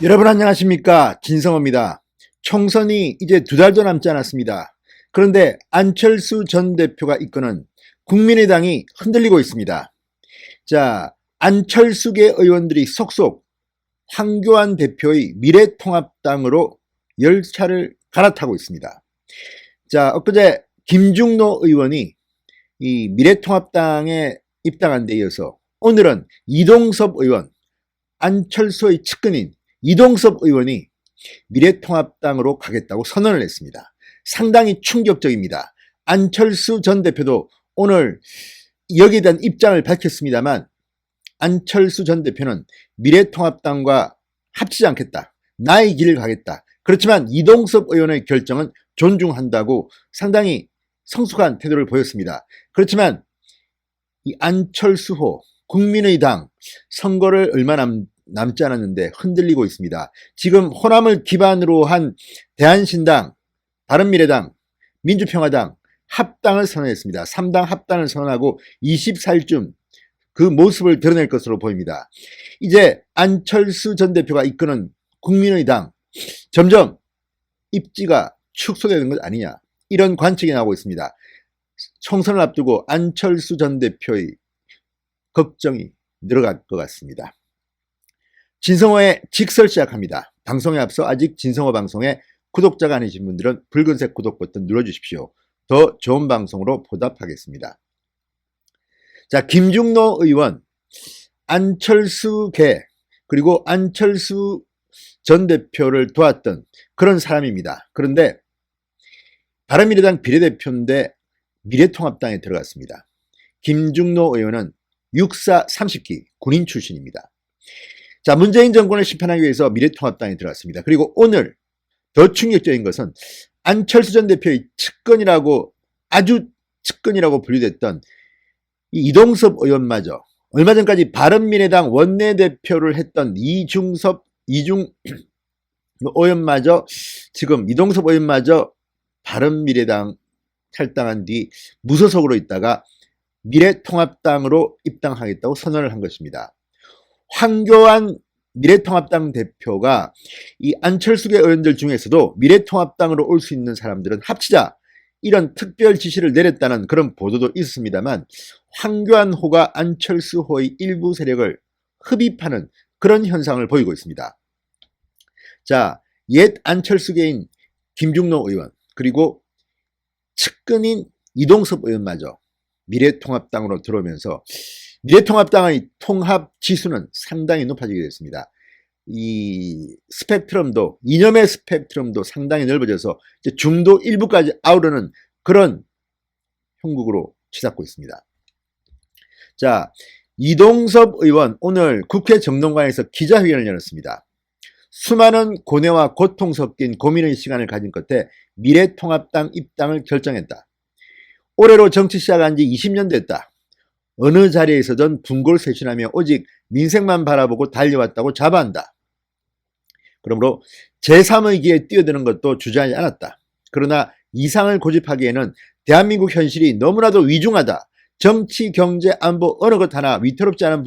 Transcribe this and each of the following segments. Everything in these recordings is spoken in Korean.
여러분 안녕하십니까, 진성호입니다. 총선이 이제 2달도 남지 않았습니다. 그런데 안철수 전 대표가 이끄는 국민의당이 흔들리고 있습니다. 자, 안철수계 의원들이 속속 황교안 대표의 미래통합당으로 열차를 갈아타고 있습니다. 자, 엊그제 김중노 의원이 이 미래통합당에 입당한 데 이어서 오늘은 이동섭 의원, 안철수의 측근인 이동섭 의원이 미래통합당으로 가겠다고 선언을 했습니다. 상당히 충격적입니다. 안철수 전 대표도 오늘 여기에 대한 입장을 밝혔습니다만, 안철수 전 대표는 미래통합당과 합치지 않겠다, 나의 길을 가겠다. 그렇지만 이동섭 의원의 결정은 존중한다고 상당히 성숙한 태도를 보였습니다. 그렇지만 이 안철수호 국민의당 선거를 얼마 남지 않았는데 흔들리고 있습니다. 지금 호남을 기반으로 한 대한신당, 바른미래당, 민주평화당 합당을 선언했습니다. 3당 합당을 선언하고 24일쯤 그 모습을 드러낼 것으로 보입니다. 이제 안철수 전 대표가 이끄는 국민의당 점점 입지가 축소되는 것 아니냐, 이런 관측이 나오고 있습니다. 총선을 앞두고 안철수 전 대표의 걱정이 늘어갈 것 같습니다. 진성호의 직설 시작합니다. 방송에 앞서 아직 진성호 방송에 구독자가 아니신 분들은 붉은색 구독 버튼 눌러주십시오. 더 좋은 방송으로 보답하겠습니다. 자, 김중노 의원, 안철수계 그리고 안철수 전 대표를 도왔던 그런 사람입니다. 그런데 바른미래당 비례대표인데 미래통합당에 들어갔습니다. 김중노 의원은 육사 30기 군인 출신입니다. 자, 문재인 정권을 심판하기 위해서 미래통합당에 들어갔습니다. 그리고 오늘 더 충격적인 것은 안철수 전 대표의 측근이라고, 아주 측근이라고 분류됐던 이 이동섭 의원마저, 얼마 전까지 바른미래당 원내대표를 했던 이중 의원마저, 지금 이동섭 의원마저 바른미래당 탈당한 뒤 무소속으로 있다가 미래통합당으로 입당하겠다고 선언을 한 것입니다. 황교안 미래통합당 대표가 이 안철수계 의원들 중에서도 미래통합당으로 올 수 있는 사람들은 합치자, 이런 특별 지시를 내렸다는 그런 보도도 있었습니다만, 황교안호가 안철수호의 일부 세력을 흡입하는 그런 현상을 보이고 있습니다. 자, 옛 안철수계인 김중노 의원 그리고 측근인 이동섭 의원마저 미래통합당으로 들어오면서 미래통합당의 통합 지수는 상당히 높아지게 됐습니다. 이 스펙트럼도, 이념의 스펙트럼도 상당히 넓어져서 이제 중도 일부까지 아우르는 그런 형국으로 치닫고 있습니다. 자, 이동섭 의원 오늘 국회 정론관에서 기자회견을 열었습니다. 수많은 고뇌와 고통 섞인 고민의 시간을 가진 끝에 미래통합당 입당을 결정했다. 올해로 정치 시작한 지 20년 됐다. 어느 자리에서든 분골쇄신하며 오직 민생만 바라보고 달려왔다고 자부한다. 그러므로 제3의 기에 뛰어드는 것도 주저하지 않았다. 그러나 이상을 고집하기에는 대한민국 현실이 너무나도 위중하다. 정치, 경제, 안보 어느 것 하나 위태롭지 않은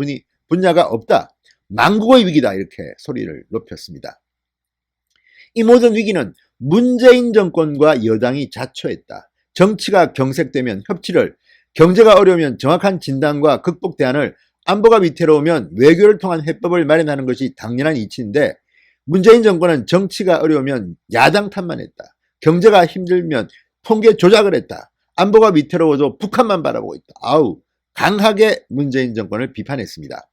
분야가 없다. 만국의 위기다. 이렇게 소리를 높였습니다. 이 모든 위기는 문재인 정권과 여당이 자초했다. 정치가 경색되면 협치를, 경제가 어려우면 정확한 진단과 극복 대안을, 안보가 위태로우면 외교를 통한 해법을 마련하는 것이 당연한 이치인데, 문재인 정권은 정치가 어려우면 야당 탓만 했다. 경제가 힘들면 통계 조작을 했다. 안보가 위태로워도 북한만 바라보고 있다. 강하게 문재인 정권을 비판했습니다.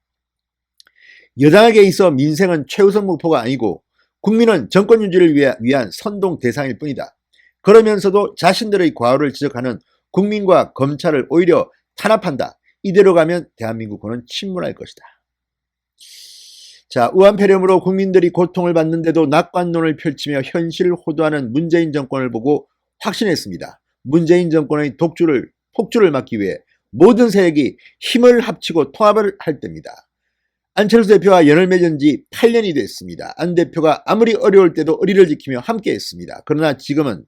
여당에게 있어 민생은 최우선 목표가 아니고 국민은 정권 유지를 위한 선동 대상일 뿐이다. 그러면서도 자신들의 과오를 지적하는 국민과 검찰을 오히려 탄압한다. 이대로 가면 대한민국은 침몰할 것이다. 자, 우한폐렴으로 국민들이 고통을 받는데도 낙관론을 펼치며 현실을 호도하는 문재인 정권을 보고 확신했습니다. 문재인 정권의 폭주를 막기 위해 모든 세력이 힘을 합치고 통합을 할 때입니다. 안철수 대표와 연을 맺은 지 8년이 됐습니다. 안 대표가 아무리 어려울 때도 의리를 지키며 함께했습니다. 그러나 지금은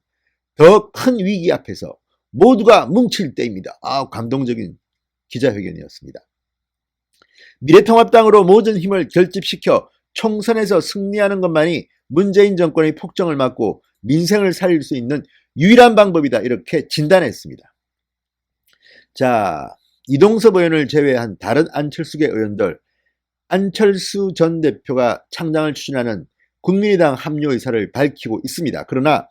더 큰 위기 앞에서 모두가 뭉칠 때입니다. 감동적인 기자회견이었습니다. 미래통합당으로 모든 힘을 결집시켜 총선에서 승리하는 것만이 문재인 정권의 폭정을 막고 민생을 살릴 수 있는 유일한 방법이다, 이렇게 진단했습니다. 자, 이동섭 의원을 제외한 다른 안철수계 의원들, 안철수 전 대표가 창당을 추진하는 국민의당 합류 의사를 밝히고 있습니다. 그러나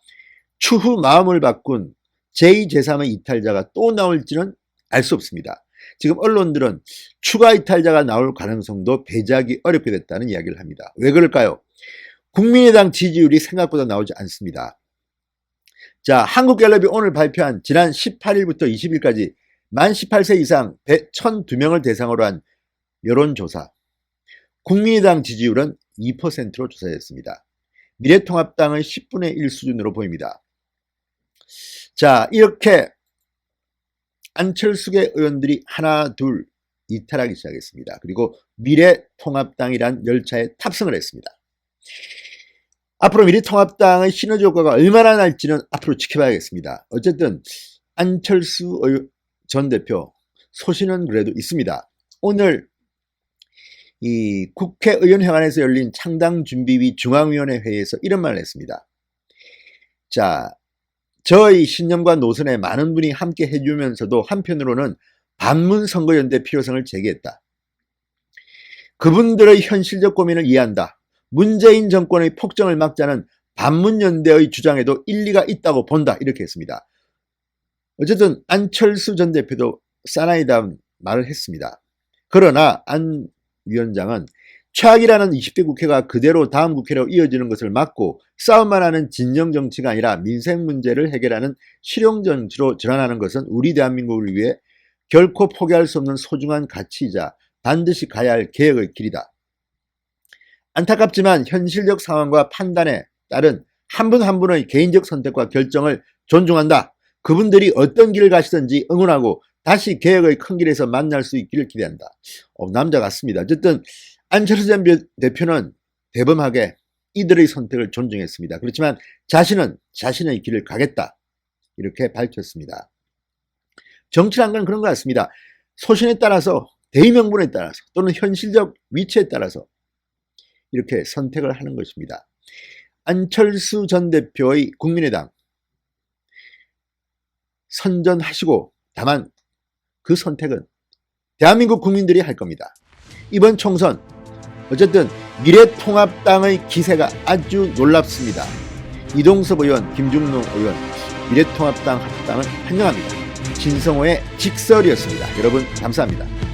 추후 마음을 바꾼 제2, 제3의 이탈자가 또 나올지는 알 수 없습니다. 지금 언론들은 추가 이탈자가 나올 가능성도 배제하기 어렵게 됐다는 이야기를 합니다. 왜 그럴까요? 국민의당 지지율이 생각보다 나오지 않습니다. 자, 한국갤럽이 오늘 발표한 지난 18일부터 20일까지 만 18세 이상 1,002명을 대상으로 한 여론조사, 국민의당 지지율은 2%로 조사됐습니다. 미래통합당의 10분의 1 수준으로 보입니다. 자, 이렇게 안철수계 의원들이 하나 둘 이탈하기 시작했습니다. 그리고 미래통합당이란 열차에 탑승을 했습니다. 앞으로 미래통합당의 시너지 효과가 얼마나 날지는 앞으로 지켜봐야겠습니다. 어쨌든 안철수 전 대표 소신은 그래도 있습니다. 오늘 이 국회의원회관에서 열린 창당준비위 중앙위원회 회의에서 이런 말을 했습니다. 자, 저의 신념과 노선에 많은 분이 함께 해주면서도 한편으로는 반문선거연대 필요성을 제기했다. 그분들의 현실적 고민을 이해한다. 문재인 정권의 폭정을 막자는 반문연대의 주장에도 일리가 있다고 본다, 이렇게 했습니다. 어쨌든 안철수 전 대표도 사나이다운 말을 했습니다. 그러나 안 위원장은 최악이라는 20대 국회가 그대로 다음 국회로 이어지는 것을 막고 싸움만 하는 진영 정치가 아니라 민생 문제를 해결하는 실용 정치로 전환하는 것은 우리 대한민국을 위해 결코 포기할 수 없는 소중한 가치이자 반드시 가야 할 개혁의 길이다. 안타깝지만 현실적 상황과 판단에 따른 한 분 한 분의 개인적 선택과 결정을 존중한다. 그분들이 어떤 길을 가시든지 응원하고 다시 개혁의 큰 길에서 만날 수 있기를 기대한다. 남자 같습니다. 어쨌든 안철수 전 대표는 대범하게 이들의 선택을 존중했습니다. 그렇지만 자신은 자신의 길을 가겠다, 이렇게 밝혔습니다. 정치란 건 그런 것 같습니다. 소신에 따라서, 대의명분에 따라서, 또는 현실적 위치에 따라서 이렇게 선택을 하는 것입니다. 안철수 전 대표의 국민의당 선전하시고, 다만 그 선택은 대한민국 국민들이 할 겁니다. 이번 총선 어쨌든 미래통합당의 기세가 아주 놀랍습니다. 이동섭 의원, 김중농 의원, 미래통합당 합당을 환영합니다. 진성호의 직설이었습니다. 여러분 감사합니다.